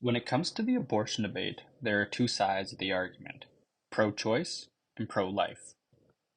When it comes to the abortion debate, there are two sides of the argument: pro-choice and pro-life.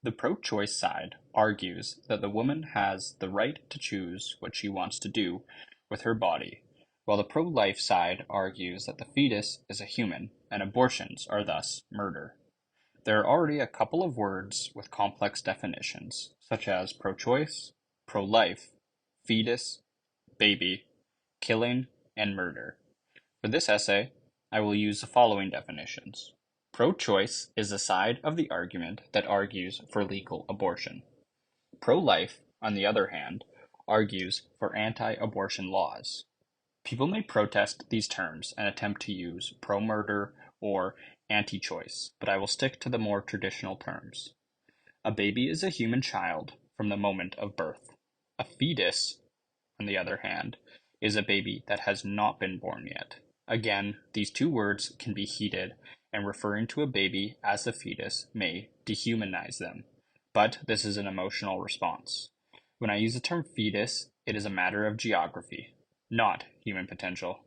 The pro-choice side argues that the woman has the right to choose what she wants to do with her body, while the pro-life side argues that the fetus is a human and abortions are thus murder. There are already a couple of words with complex definitions, such as pro-choice, pro-life, fetus, baby, killing, and murder. For this essay, I will use the following definitions. Pro-choice is the side of the argument that argues for legal abortion. Pro-life, on the other hand, argues for anti-abortion laws. People may protest these terms and attempt to use pro-murder or anti-choice, but I will stick to the more traditional terms. A baby is a human child from the moment of birth. A fetus, on the other hand, is a baby that has not been born yet. Again, these two words can be heated, and referring to a baby as a fetus may dehumanize them, but this is an emotional response. When I use the term fetus, it is a matter of geography, not human potential.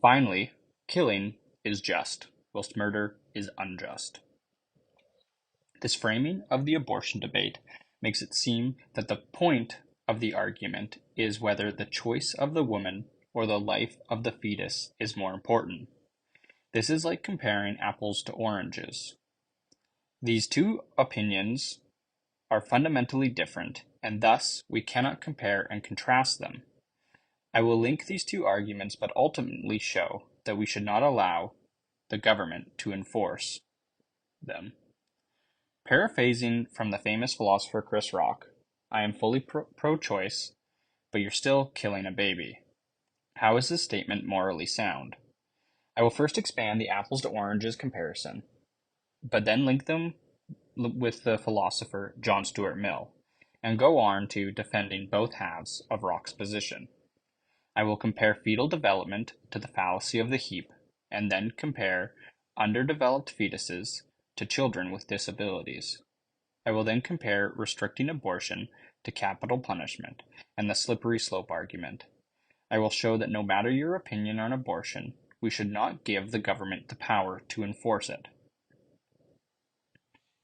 Finally, killing is just, whilst murder is unjust. This framing of the abortion debate makes it seem that the point of the argument is whether the choice of the woman or the life of the fetus is more important. This is like comparing apples to oranges. These two opinions are fundamentally different, and thus we cannot compare and contrast them. I will link these two arguments but ultimately show that we should not allow the government to enforce them. Paraphrasing from the famous philosopher Chris Rock, I am fully pro-choice, but you're still killing a baby. How is this statement morally sound? I will first expand the apples to oranges comparison, but then link them with the philosopher John Stuart Mill, and go on to defending both halves of Rock's position. I will compare fetal development to the fallacy of the heap, and then compare underdeveloped fetuses to children with disabilities. I will then compare restricting abortion to capital punishment and the slippery slope argument. I will show that no matter your opinion on abortion, we should not give the government the power to enforce it.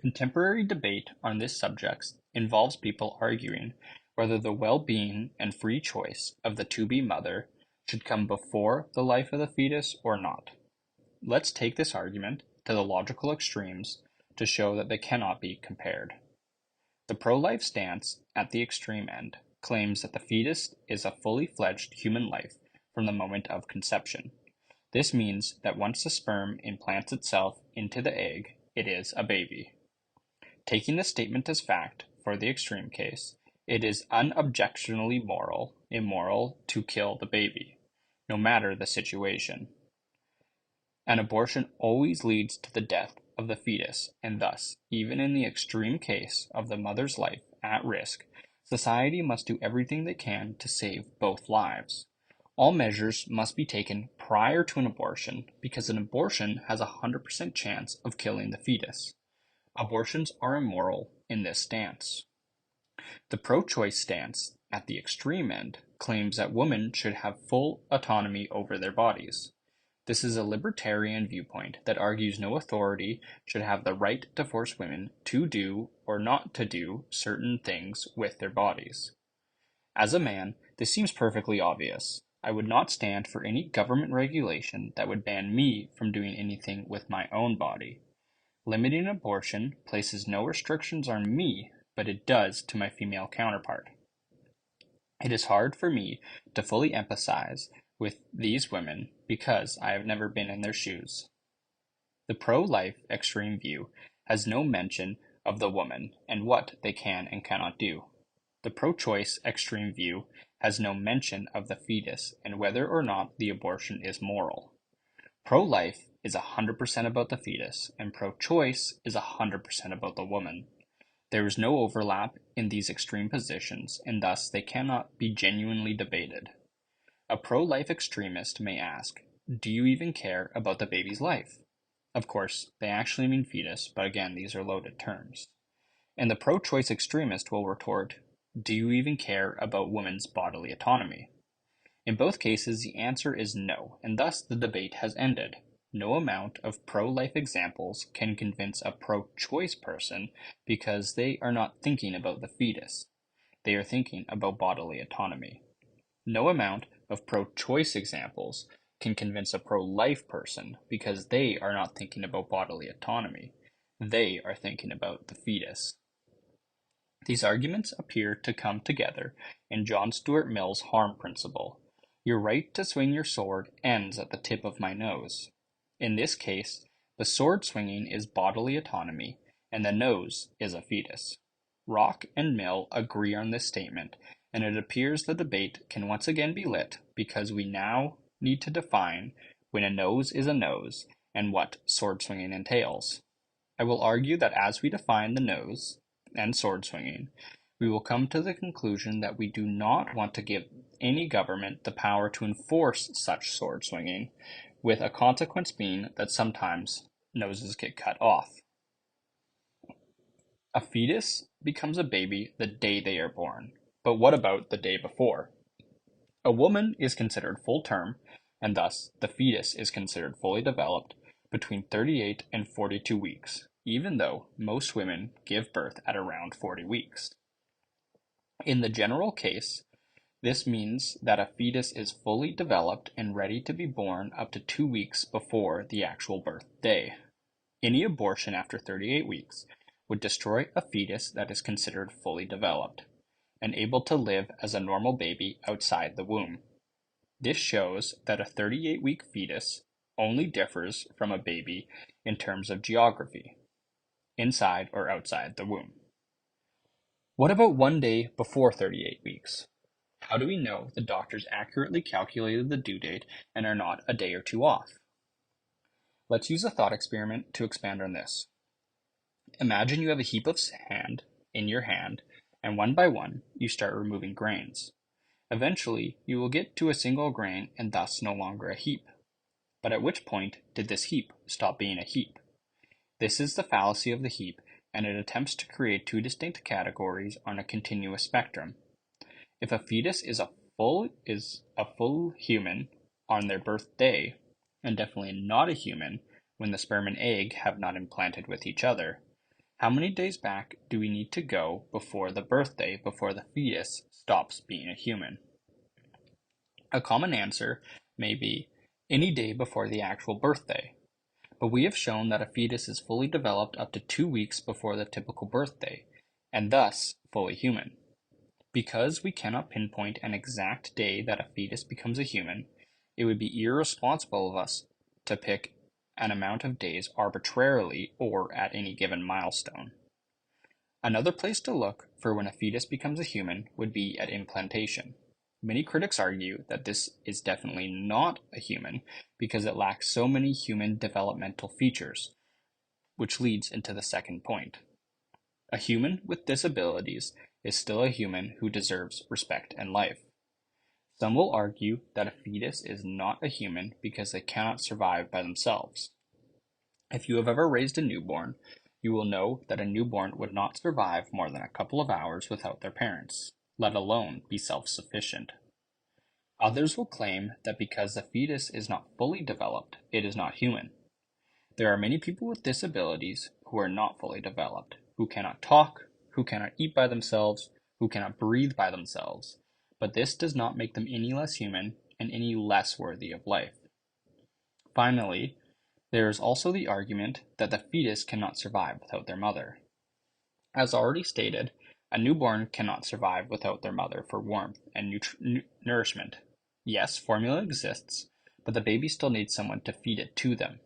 Contemporary debate on this subject involves people arguing whether the well-being and free choice of the to-be mother should come before the life of the fetus or not. Let's take this argument to the logical extremes to show that they cannot be compared. The pro-life stance at the extreme end claims that the fetus is a fully fledged human life from the moment of conception. This means that once the sperm implants itself into the egg, it is a baby. Taking this statement as fact for the extreme case, it is unobjectionably immoral to kill the baby, no matter the situation. An abortion always leads to the death of the fetus, and thus, even in the extreme case of the mother's life at risk, society must do everything they can to save both lives. All measures must be taken prior to an abortion because an abortion has a 100% chance of killing the fetus. Abortions are immoral in this stance. The pro-choice stance, at the extreme end, claims that women should have full autonomy over their bodies. This is a libertarian viewpoint that argues no authority should have the right to force women to do or not to do certain things with their bodies. As a man, this seems perfectly obvious. I would not stand for any government regulation that would ban me from doing anything with my own body. Limiting abortion places no restrictions on me, but it does to my female counterpart. It is hard for me to fully empathize with these women because I have never been in their shoes. The pro-life extreme view has no mention of the woman and what they can and cannot do. The pro-choice extreme view has no mention of the fetus and whether or not the abortion is moral. Pro-life is 100% about the fetus, and pro-choice is 100% about the woman. There is no overlap in these extreme positions, and thus they cannot be genuinely debated. A pro-life extremist may ask, do you even care about the baby's life? Of course, they actually mean fetus, but again, these are loaded terms. And the pro-choice extremist will retort, do you even care about women's bodily autonomy? In both cases, the answer is no, and thus the debate has ended. No amount of pro-life examples can convince a pro-choice person because they are not thinking about the fetus. They are thinking about bodily autonomy. No amount of pro-choice examples can convince a pro-life person because they are not thinking about bodily autonomy. They are thinking about the fetus. These arguments appear to come together in John Stuart Mill's harm principle. Your right to swing your sword ends at the tip of my nose. In this case, the sword swinging is bodily autonomy, and the nose is a fetus. Rock and Mill agree on this statement, and it appears the debate can once again be lit because we now need to define when a nose is a nose and what sword swinging entails. I will argue that as we define the nose and sword swinging, we will come to the conclusion that we do not want to give any government the power to enforce such sword swinging, with a consequence being that sometimes noses get cut off. A fetus becomes a baby the day they are born, but what about the day before? A woman is considered full term, and thus the fetus is considered fully developed between 38 and 42 weeks, even though most women give birth at around 40 weeks. In the general case, this means that a fetus is fully developed and ready to be born up to 2 weeks before the actual birth day. Any abortion after 38 weeks would destroy a fetus that is considered fully developed and able to live as a normal baby outside the womb. This shows that a 38-week fetus only differs from a baby in terms of geography, inside or outside the womb. What about one day before 38 weeks? How do we know the doctors accurately calculated the due date and are not a day or two off? Let's use a thought experiment to expand on this. Imagine you have a heap of sand in your hand, and one by one you start removing grains. Eventually, you will get to a single grain and thus no longer a heap. But at which point did this heap stop being a heap? This is the fallacy of the heap, and it attempts to create two distinct categories on a continuous spectrum. If a fetus is a full human on their birthday, and definitely not a human when the sperm and egg have not implanted with each other, how many days back do we need to go before the birthday before the fetus stops being a human? A common answer may be any day before the actual birthday, but we have shown that a fetus is fully developed up to 2 weeks before the typical birthday, and thus fully human. Because we cannot pinpoint an exact day that a fetus becomes a human, it would be irresponsible of us to pick an amount of days arbitrarily or at any given milestone. Another place to look for when a fetus becomes a human would be at implantation. Many critics argue that this is definitely not a human because it lacks so many human developmental features, which leads into the second point. A human with disabilities is still a human who deserves respect and life. Some will argue that a fetus is not a human because they cannot survive by themselves. If you have ever raised a newborn, you will know that a newborn would not survive more than a couple of hours without their parents, let alone be self-sufficient. Others will claim that because the fetus is not fully developed, it is not human. There are many people with disabilities who are not fully developed, who cannot talk, who cannot eat by themselves, who cannot breathe by themselves, but this does not make them any less human and any less worthy of life. Finally, there is also the argument that the fetus cannot survive without their mother. As already stated, a newborn cannot survive without their mother for warmth and nourishment. Yes, formula exists, but the baby still needs someone to feed it to them.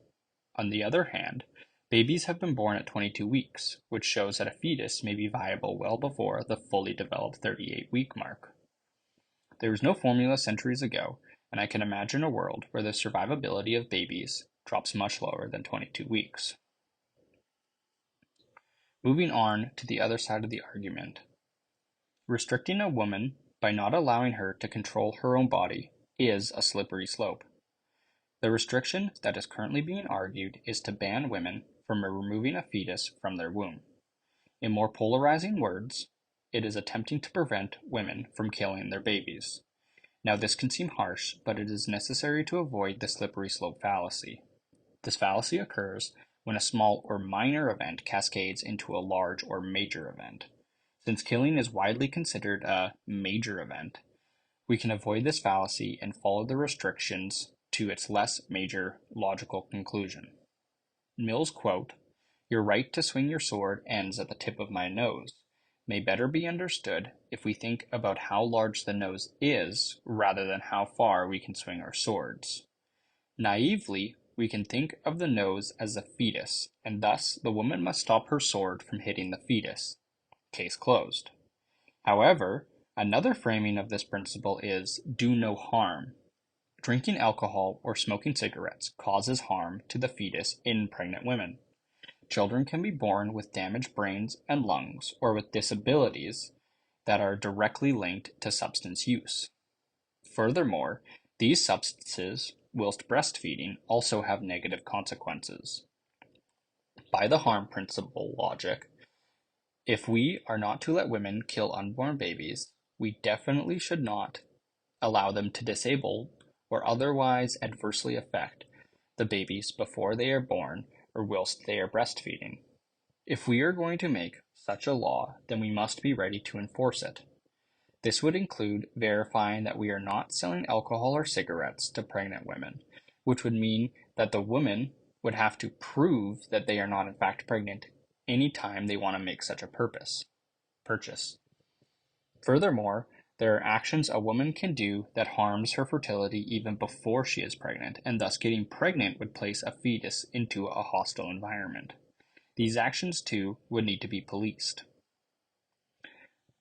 On the other hand, babies have been born at 22 weeks, which shows that a fetus may be viable well before the fully developed 38-week mark. There was no formula centuries ago, and I can imagine a world where the survivability of babies drops much lower than 22 weeks. Moving on to the other side of the argument. Restricting a woman by not allowing her to control her own body is a slippery slope. The restriction that is currently being argued is to ban women from removing a fetus from their womb. In more polarizing words, it is attempting to prevent women from killing their babies. Now, this can seem harsh, but it is necessary to avoid the slippery slope fallacy. This fallacy occurs when a small or minor event cascades into a large or major event. Since killing is widely considered a major event, we can avoid this fallacy and follow the restrictions to its less major logical conclusion. Mill's quote, "Your right to swing your sword ends at the tip of my nose," may better be understood if we think about how large the nose is rather than how far we can swing our swords. Naively, we can think of the nose as a fetus, and thus the woman must stop her sword from hitting the fetus. Case closed. However, another framing of this principle is do no harm. Drinking alcohol or smoking cigarettes causes harm to the fetus in pregnant women. Children can be born with damaged brains and lungs or with disabilities that are directly linked to substance use. Furthermore, these substances, whilst breastfeeding, also have negative consequences. By the harm principle logic, if we are not to let women kill unborn babies, we definitely should not allow them to disable or otherwise adversely affect the babies before they are born or whilst they are breastfeeding. If we are going to make such a law, then we must be ready to enforce it. This would include verifying that we are not selling alcohol or cigarettes to pregnant women, which would mean that the women would have to prove that they are not in fact pregnant any time they want to make such a purchase. Furthermore, there are actions a woman can do that harms her fertility even before she is pregnant, and thus getting pregnant would place a fetus into a hostile environment. These actions, too, would need to be policed.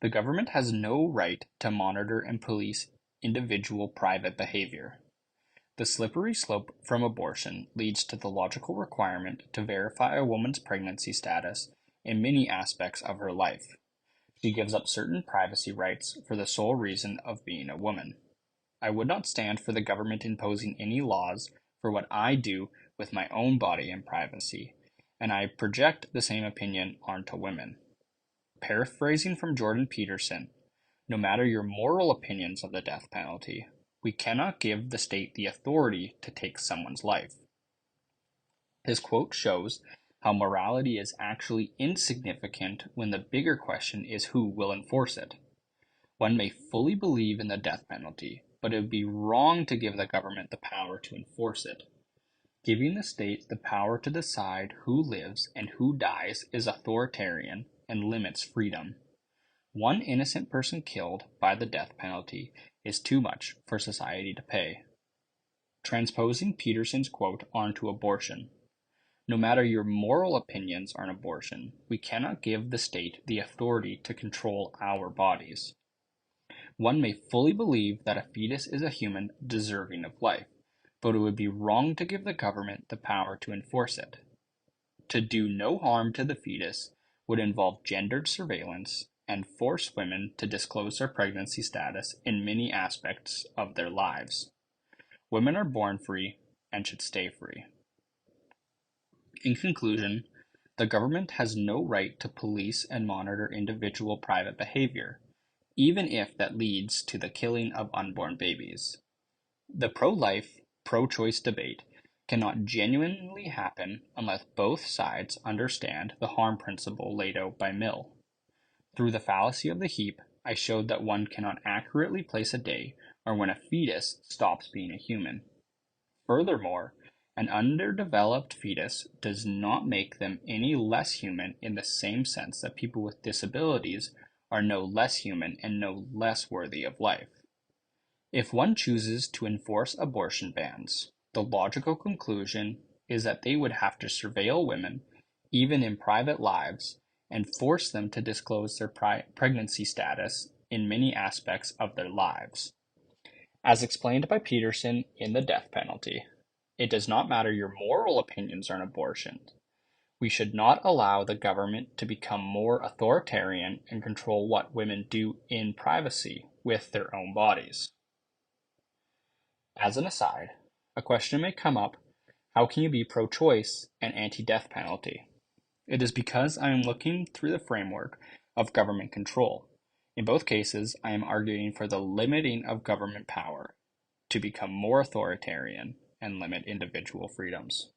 The government has no right to monitor and police individual private behavior. The slippery slope from abortion leads to the logical requirement to verify a woman's pregnancy status in many aspects of her life. She gives up certain privacy rights for the sole reason of being a woman. I would not stand for the government imposing any laws for what I do with my own body and privacy, and I project the same opinion onto women. Paraphrasing from Jordan Peterson, no matter your moral opinions of the death penalty, we cannot give the state the authority to take someone's life. His quote shows how morality is actually insignificant when the bigger question is who will enforce it. One may fully believe in the death penalty, but it would be wrong to give the government the power to enforce it. Giving the state the power to decide who lives and who dies is authoritarian and limits freedom. One innocent person killed by the death penalty is too much for society to pay. Transposing Peterson's quote onto abortion. No matter your moral opinions on abortion, we cannot give the state the authority to control our bodies. One may fully believe that a fetus is a human deserving of life, but it would be wrong to give the government the power to enforce it. To do no harm to the fetus would involve gendered surveillance and force women to disclose their pregnancy status in many aspects of their lives. Women are born free and should stay free. In conclusion, the government has no right to police and monitor individual private behavior, even if that leads to the killing of unborn babies. The pro-life, pro-choice debate cannot genuinely happen unless both sides understand the harm principle laid out by Mill. Through the fallacy of the heap, I showed that one cannot accurately place a day or when a fetus stops being a human. Furthermore, an underdeveloped fetus does not make them any less human in the same sense that people with disabilities are no less human and no less worthy of life. If one chooses to enforce abortion bans, the logical conclusion is that they would have to surveil women, even in private lives, and force them to disclose their pregnancy status in many aspects of their lives. As explained by Peterson in The Death Penalty, it does not matter your moral opinions on abortion. We should not allow the government to become more authoritarian and control what women do in privacy with their own bodies. As an aside, a question may come up, how can you be pro-choice and anti-death penalty? It is because I am looking through the framework of government control. In both cases, I am arguing for the limiting of government power to become more authoritarian and limit individual freedoms.